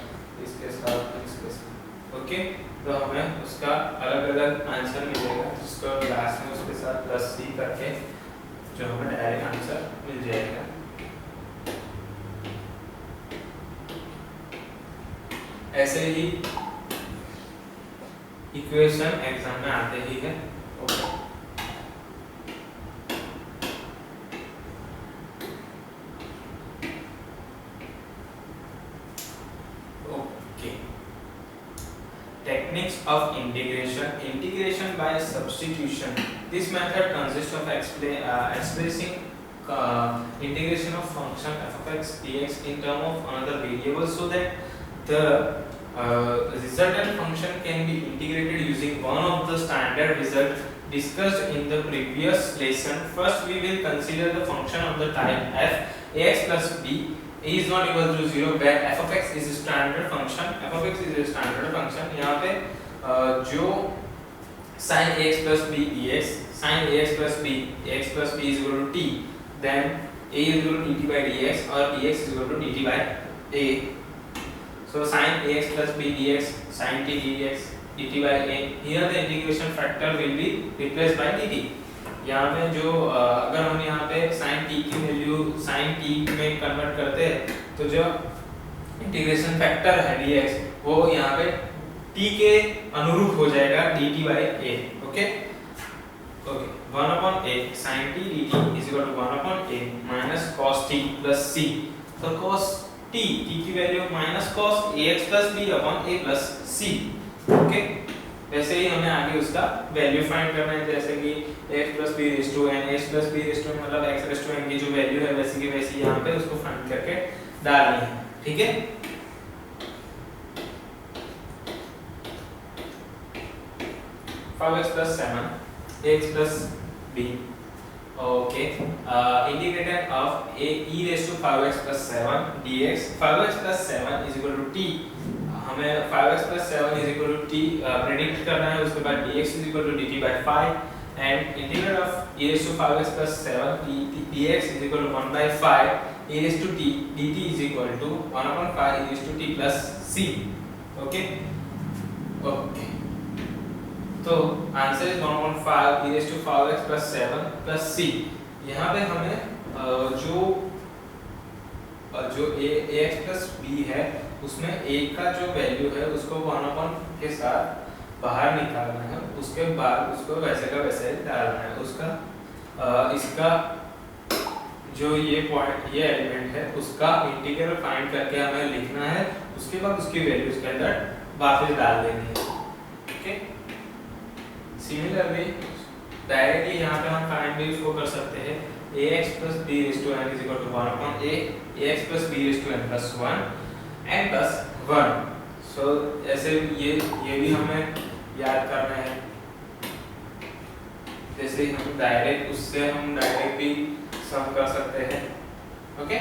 Speaker 1: इसके साथ, इसके साथ, ओके। तो हमें उसका अलग अलग आंसर मिलेगा, जिसको लास्ट में उसके साथ प्लस सी करके जो हमें डायरेक्ट आंसर मिल जाएगा। ऐसे ही इक्वेशन एग्जाम में आते ही है, okay. Techniques of integration by substitution. This method consists of expressing integration of function f of x dx in term of another variable, so that the resultant function can be integrated using one of the standard results discussed in the previous lesson. First, we will consider the function of the type f ax plus b is not equal to 0, where f of x is a standard function. f of x is a standard function. यहाँ पे जो sin ax plus b dx, sin ax plus b, ax plus b is equal to t, then a is equal to dt by dx, or dx is equal to dt by a. So sin ax plus b dx, sin t dx, dt by a. Here the integration factor will be replaced by dt. यहाँ पे जो अगर हम यहाँ पे sin t की value sin t में convert करते हैं, तो जो इंटीग्रेशन फैक्टर है dx, वो यहाँ पे t के अनुरूप हो जाएगा dt by a, okay, okay. 1/a sin t dt is equal to 1/a minus cos t plus c. तो cos t की value minus cos ax plus b upon a plus c, okay. वैसे ही हमें आगे उसका value find करना है, जैसे कि x plus b raised to n, x plus b raised to n मतलब x raised to n की जो वैल्यू है वैसी की वैसी यहाँ पे उसको फाइंड करके डालनी है, ठीक है। x plus 7 x plus b, okay, integrated of a e raised to 5x plus 7 dx, 5x plus 7 is equal to t, हमें 5x plus 7 is equal to t predict करना है, उसके बाद dx is equal to dt by 5, and integral of e raised to 5x plus 7 dx is equal to 1 by 5 e raised to t dt is equal to 1/5 e raised to t plus c, okay, okay। तो answer is 1/5 e raised to 5x plus 7 plus c। यहाँ पे हमें जो ax plus b है उसमें a का जो value है उसको 1/, के साथ बाहर निकालना है, उसके बाद उसको वैसे का वैसे डालना है, उसका इसका जो ये पॉइंट, ये एलिमेंट है, उसका इंटीग्रल फाइंड करके हमें लिखना है, उसके बाद उसकी वैल्यू उसके अंदर वापस डाल देनी है, ओके। सिमिलरली डायरेक्टली यहाँ पे हम फाइंड भी उसको कर सकते हैं, ax plus b raised to n is equal to 1/a, ax plus b raised to n plus 1 n plus 1। सो ऐसे ये भी हमें याद करना है, जैसे हम डायरेक्ट उससे हम डायरेक्ट भी सम कर सकते हैं, ओके।